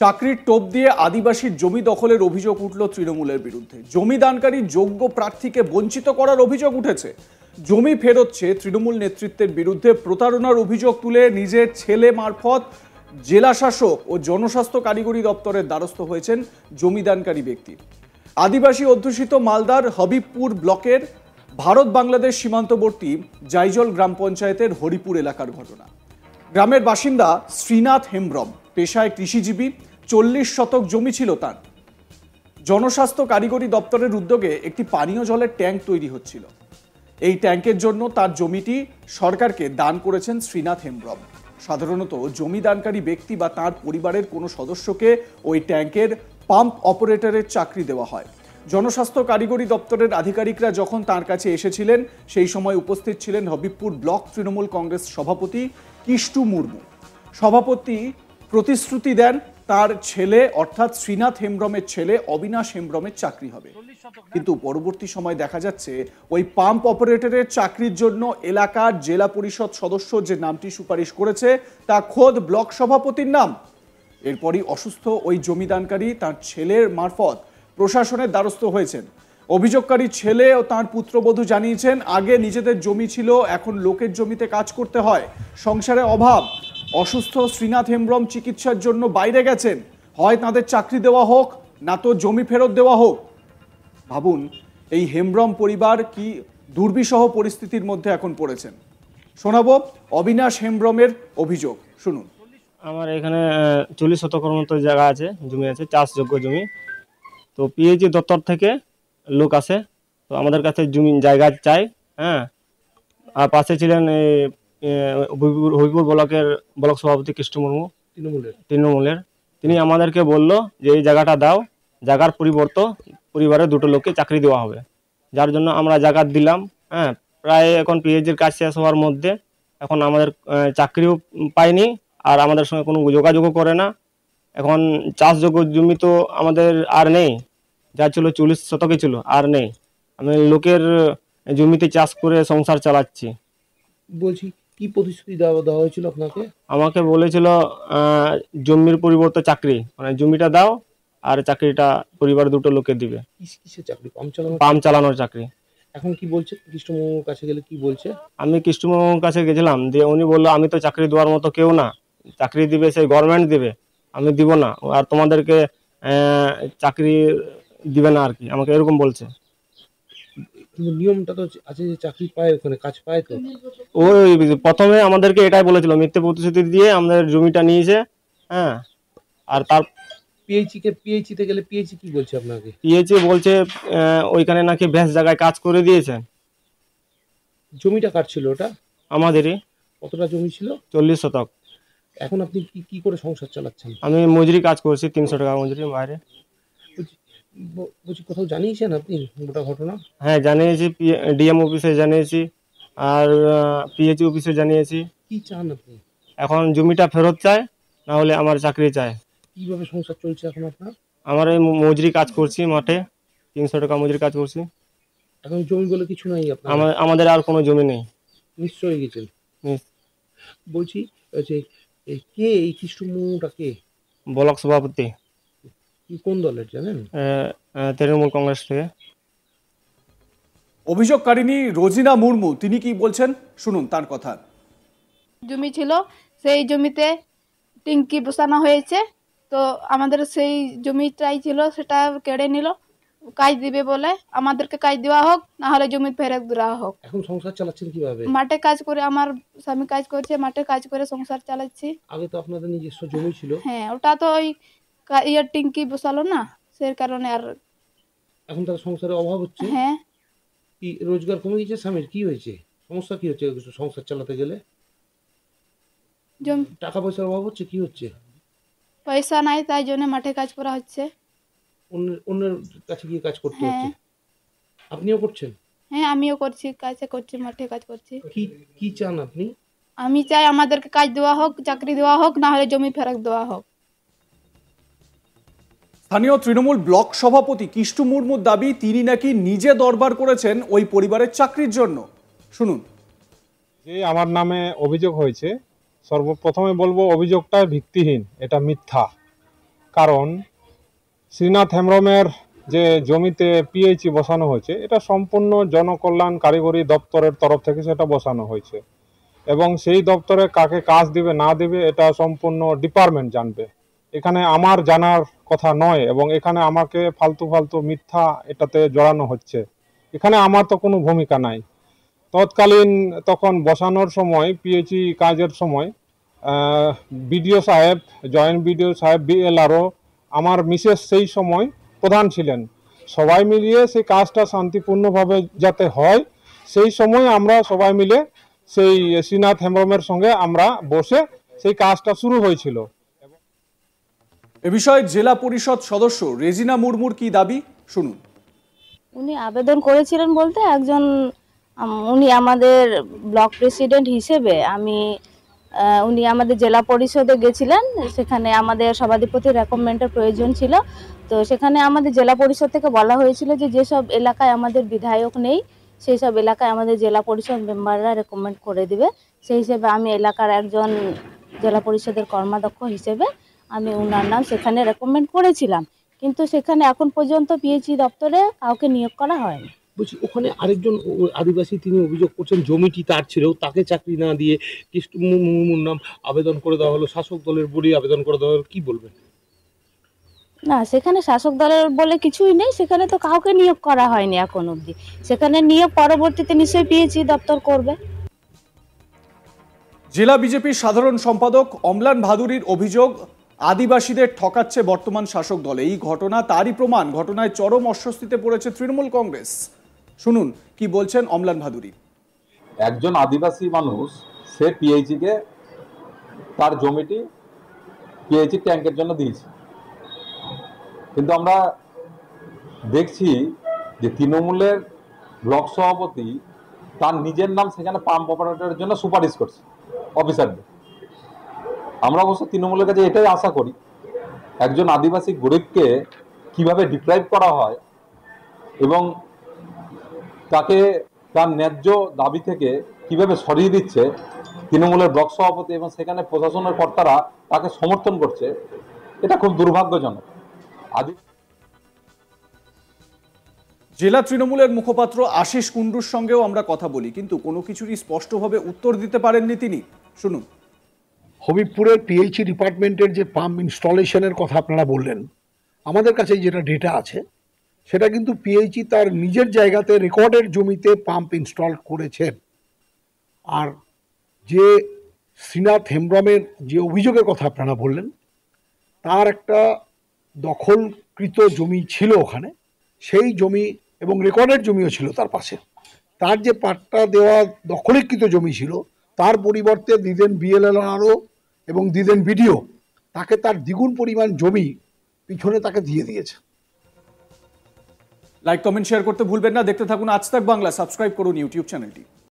চাকরির টোপ দিয়ে আদিবাসীর জমি দখলের অভিযোগ উঠল তৃণমূলের বিরুদ্ধে। জমি দানকারী যোগ্য প্রার্থীকে বঞ্চিত করার অভিযোগ উঠেছে। জমি ফেরত চেয়ে তৃণমূল নেতৃত্বের বিরুদ্ধে প্রতারণার অভিযোগ তুলে নিজের ছেলে মারফত জেলা শাসক ও জনস্বাস্থ্য কারিগরি দপ্তরের দ্বারস্থ হয়েছেন জমি দানকারী ব্যক্তি। আদিবাসী অধ্যুষিত মালদার হবিবপুর ব্লকের ভারত বাংলাদেশ সীমান্তবর্তী জাইজল গ্রাম পঞ্চায়েতের হরিপুর এলাকার ঘটনা। গ্রামের বাসিন্দা শ্রীনাথ হেমব্রম পেশায় কৃষিজীবী। 40 শতক জমি ছিল তার। জনস্বাস্থ্য কারিগরি দপ্তরের উদ্যোগে একটি পানীয় জলের ট্যাঙ্ক তৈরি হচ্ছিল। এই ট্যাঙ্কের জন্য তার জমিটি সরকারকে দান করেছেন শ্রীনাথ হেমব্রম। সাধারণত জমি দানকারী ব্যক্তি বা তার পরিবারের কোনো সদস্যকে ওই ট্যাঙ্কের পাম্প অপারেটরের চাকরি দেওয়া হয়। জনস্বাস্থ্য কারিগরি দপ্তরের আধিকারিকরা যখন তার কাছে এসেছিলেন সেই সময় উপস্থিত ছিলেন হবিবপুর ব্লক তৃণমূল কংগ্রেস সভাপতি কিষ্টু মুর্মু। সভাপতি প্রতিশ্রুতি দেন তার ছেলে অর্থাৎ শ্রীনাথ হেমব্রমের ছেলে অবিনাশ হেমব্রমের চাকরি হবে, কিন্তু পরবর্তী সময় দেখা যাচ্ছে ওই পাম্প অপারেটরের চাকরির জন্য এলাকার জেলা পরিষদ সদস্য যে নামটি সুপারিশ করেছে তা খোদ ব্লক সভাপতির নাম। এরপরই অসুস্থ ওই জমিদানকারী তার ছেলের মারফত প্রশাসনের দ্বারস্থ হয়েছেন। অভিযোগকারী ছেলে ও তার পুত্রবধূ জানিয়েছেন, আগে নিজেদের জমি ছিল, এখন লোকের জমিতে কাজ করতে হয়, সংসারে অভাব। অসুস্থ শ্রীনাথ হেমব্রম চিকিৎসার জন্য বাইরে গেছেন, হয় তাদের চাকরি দেওয়া হোক না তো জমি ফেরত দেওয়া হোক। ভাবুন এই হেমব্রম পরিবার কি দুর্বিষহ পরিস্থিতির মধ্যে এখন পড়েছেন। শোনাবো অবিনাশ হেমব্রমের অভিযোগ, শুনুন। আমার এখানে 40 শতকের মতো জায়গা আছে, জমি আছে, চাষযোগ্য জমি। তো পিএইচি দপ্তর থেকে লোক আসে, তো আমাদের কাছে জমি জায়গা চাই। হ্যাঁ, আর পাশে ছিলেন হবিপুর ব্লকের ব্লক সভাপতি কৃষ্ণ মুর্মু তৃণমূলের। তিনি আমাদেরকে বলল যে এই জায়গাটা দাও, জায়গার পরিবারে 2টো লোককে চাকরি দেওয়া হবে, যার জন্য আমরা জায়গা দিলাম। হ্যাঁ, প্রায় এখন পিএইচির কাজ শেষ হওয়ার মধ্যে, এখন আমাদের চাকরিও পাইনি আর আমাদের সঙ্গে কোনো যোগাযোগও করে না। এখন চাষযোগ্য জমি তো আমাদের আর নেই, যা ছিল 40 শতকে ছিল আর নেই। আমি লোকের জমিতে চাষ করে সংসার চালাচ্ছি। বলছি কি প্রতিশ্রুতি দেওয়া হয়েছিল আপনাকে? আমাকে বলেছিল জমির পরিবর্তে চাকরি, মানে জমিটা দাও আর চাকরিটা পরিবার 2টো লোকে দিবে। কিসের চাকরি? পাম্প চালানোর চাকরি। এখন কি বলছে? কৃষ্ণবাবুর কাছে গেলে কি বলছে? আমি কৃষ্ণবাবুর কাছে গেছিলাম, দিয়ে উনি বললো আমি তো চাকরি দেওয়ার মতো কেউ না, চাকরি দিবে সেই গভর্নমেন্ট দিবে, আমি দিব না, আর তোমাদেরকে চাকরি দিবে না আর কি, আমাকে এরকম বলছে। কিন্তু নিয়মটা তো আছে যে চাকরি পায়, ওখানে কাজ পায়। তো ওই প্রথমে আমাদেরকে এটাই বলেছিল, মিথ্যে প্রতিশ্রুতি দিয়ে আমাদের জমিটা নিয়েছে। হ্যাঁ, আর তার পিএইচিতে গেলে পিএইচি কি বলছে আপনাকে? পিএইচি বলছে ওইখানে নাকি বেশ জায়গায় কাজ করে দিয়েছেন। জমিটা কার ছিল ওটা? আমাদেরই। কতটা জমি ছিল? 40 শতক। এখন আপনি কি করে সংসার চালাচ্ছেন? আমি মজুরি কাজ করছি, 300 টাকা মজুরি বাইরে। বলছি কোথাও জানিয়েছেন আপনি গোটা ঘটনা? হ্যাঁ জানিয়েছি, ডিএম অফিসে জানিয়েছি আর পিএইচি অফিসে জানিয়েছি। কি চান আপনি? এখন জমিটা ফেরত চাই, না হলে আমার চাকরি চাই। কিভাবে সংসার চলছে এখন আপনার? আমার এই মজুরি কাজ করছি মাঠে, 300 টাকা মজুরি কাজ করছি। এখন জমি বলে কিছু নাই আপনার? আমাদের আর কোনো জমি নেই। নিশ্চয় হয়ে গেছেন। বলছি কে এই কৃষ্ণমুটা কে? ব্লক সভাপতি। কোন দলের জানেন? তৃণমূল কংগ্রেস থেকে। অভিযোগকারিনী রোজিনা মুর্মু তিনি কি বলছেন শুনুন তার কথা। জমি ছিল, সেই জমিতে টিঙ্কি বসানো হয়েছে, তো আমাদের সেই জমিটাই ছিল সেটা কেড়ে নিল। কাজ দিবে বলে আমাদেরকে কাজ দেওয়া হোক, না হলে জমি ফেরত দেওয়া হোক। এখন সংসার চালাচ্ছেন কিভাবে? মাঠে কাজ করে, আমার স্বামী কাজ করছে, মাঠে কাজ করে সংসার চালাচ্ছি। আগে তো আপনাদের নিজস্ব জমি ছিল। হ্যাঁ, ওটা তো ওই টিঙ্কি বসালো না, সেই কারণে আর এখন তার সংসারে অভাব হচ্ছে। হ্যাঁ, কি রোজগার কমে গেছে? স্বামীর কি হয়েছে? সমস্যা কি হচ্ছে সংসার চালাতে গেলে? টাকা পয়সার অভাব হচ্ছে? কি হচ্ছে? পয়সা নাই, তাই জন্য মাঠে কাজ করা হচ্ছে। অন্যের কাছে গিয়ে কাজ করতে হচ্ছে। আপনিও করছেন? হ্যাঁ, আমিও করছি, কাজে করছি, মাঠে কাজ করছি। কি চান আপনি? আমি চাই আমাদেরকে কাজ দেওয়া হোক, চাকরি দেওয়া হোক, না হলে জমি ফেরত দেওয়া হোক। স্থানীয় তৃণমূল ব্লক সভাপতি কৃষ্ণ মুর্মুর দাবি, তিনি নাকি নিজে দরবার করেছেন ওই পরিবারের চাকরির জন্য, শুনুন। যে আমার নামে অভিযোগ হয়েছে, সর্বপ্রথমে বলবো অভিযোগটা ভিত্তিহীন, এটা মিথ্যা। কারণ শ্রীনাথ হেমব্রমের যে জমিতে পিএইচই বসানো হয়েছে এটা সম্পূর্ণ জনকল্যাণ কারিগরি দপ্তরের তরফ থেকে সেটা বসানো হয়েছে এবং সেই দপ্তরে কাকে কাজ দিবে না দিবে এটা সম্পূর্ণ ডিপার্টমেন্ট জানবে। এখানে আমার জানার কথা নয় এবং এখানে আমাকে ফালতু ফালতু মিথ্যা এটাতে জড়ানো হচ্ছে। এখানে আমার তো কোনো ভূমিকা নাই। তৎকালীন তখন বসানোর সময় পিএইচই কাজের সময় বিডিও সাহেব, জয়েন্ট বিডিও সাহেব, বিএলআরও, আমার মিসেস সেই সময় প্রধান ছিলেন। সবাই মিলিয়ে সেই কাজটা শান্তিপূর্ণভাবে যাতে হয় সেই সময় আমরা সবাই মিলে সেই শ্রীনাথ হেমব্রমের সঙ্গে আমরা বসে সেই কাজটা শুরু হয়েছিল। এ বিষয়ে জেলা পরিষদ সদস্য রেজিনা মুর্মুর কি দাবি শুনুন। উনি আবেদন করেছিলেন বলতে একজন উনি আমাদের ব্লক প্রেসিডেন্ট হিসেবে উনি আমাদের জেলা পরিষদে গেছিলেন, সেখানে আমাদের সভাধিপতির রেকমেন্ডের প্রয়োজন ছিল। তো সেখানে আমাদের জেলা পরিষদ থেকে বলা হয়েছিল যে যেসব এলাকায় আমাদের বিধায়ক নেই সেই সব এলাকায় আমাদের জেলা পরিষদ মেম্বাররা রেকমেন্ড করে দিবে। সেই হিসেবে আমি এলাকার একজন জেলা পরিষদের কর্মাধ্যক্ষ হিসেবে আমি ওনার নাম সেখানে রেকমেন্ড করেছিলাম, কিন্তু সেখানে এখন পর্যন্ত পিএইচই দপ্তরে কাউকে নিয়োগ করা হয়নি। বলছি ওখানে আরেকজন আদিবাসী তিনি অভিযোগ করছেন জমিটি তার ছিল, তাকে চাকরি না দিয়ে কৃষ্ণ মুর্মুর নাম আবেদন করে দেওয়া হলো, শাসক দলের বলি আবেদন করে দেওয়া হলো, কি বলবেন? না, সেখানে শাসক দলের বলে কিছুই নেই, সেখানে তো কাউকে নিয়োগ করা হয়নি এখন অবধি। সেখানে নিয়োগ পরবর্তীতে নিশ্চয়ই পিএইচই দপ্তর করবে। জেলা বিজেপির সাধারণ সম্পাদক অম্লান ভাদুরীর অভিযোগ, আদিবাসীদের ঠকাচ্ছে বর্তমান শাসক দল। এই ঘটনা তারই প্রমাণ। ঘটনায় চরম অস্বস্তিতে পড়েছে তৃণমূল কংগ্রেস। শুনুন কি বলছেন অম্লান ভাদুরী। একজন আদিবাসী মানুষ সে পিএইচিকে তার জমিটি পিএইচি ট্যাঙ্কের জন্য দিয়েছে, কিন্তু আমরা দেখছি যে তৃণমূলের ব্লক সভাপতি তার নিজের নাম সেখানে পাম্প অপারেটরের জন্য সুপারিশ করছে অফিসারদের। আমরা অবশ্য তৃণমূলের কাছে এটাই আশা করি একজন আদিবাসী গরিবকে কিভাবে ডিপ্রাইভ করা হয় এবং তাকে তার ন্যায্য দাবি থেকে কিভাবে সরিয়ে দিচ্ছে তৃণমূলের ব্লক সভাপতি এবং সেখানে প্রশাসনের কর্তারা তাকে সমর্থন করছে, এটা খুব দুর্ভাগ্যজনক। জেলা তৃণমূলের মুখপাত্র আশিস কুণ্ডুর সঙ্গেও আমরা কথা বলি, কিন্তু কোনো কিছুরই স্পষ্টভাবে উত্তর দিতে পারেননি তিনি। শুনুন। হবিবপুরের পিএইচই ডিপার্টমেন্টের যে পাম্প ইনস্টলেশনের কথা আপনারা বললেন, আমাদের কাছে যেটা ডেটা আছে সেটা কিন্তু পিএইচই তার নিজের জায়গাতে রেকর্ডের জমিতে পাম্প ইনস্টল করেছেন। আর যে শ্রীনাথ হেমব্রমের যে অভিযোগের কথা আপনারা বললেন, তার একটা দখলকৃত জমি ছিল ওখানে, সেই জমি এবং রেকর্ডের জমিও ছিল তার পাশে। তার যে পাট্টা দেওয়া দখলীকৃত জমি ছিল তার পরিবর্তে দিদেন বিএলআরও এবং দিদেন বিডিও তাকে তার দ্বিগুণ পরিমাণ জমি পিছনে তাকে দিয়ে দিয়েছে। লাইক কমেন্ট শেয়ার করতে ভুলবেন না। দেখতে থাকুন আজ তাক বাংলা। সাবস্ক্রাইব করুন ইউটিউব চ্যানেলটি।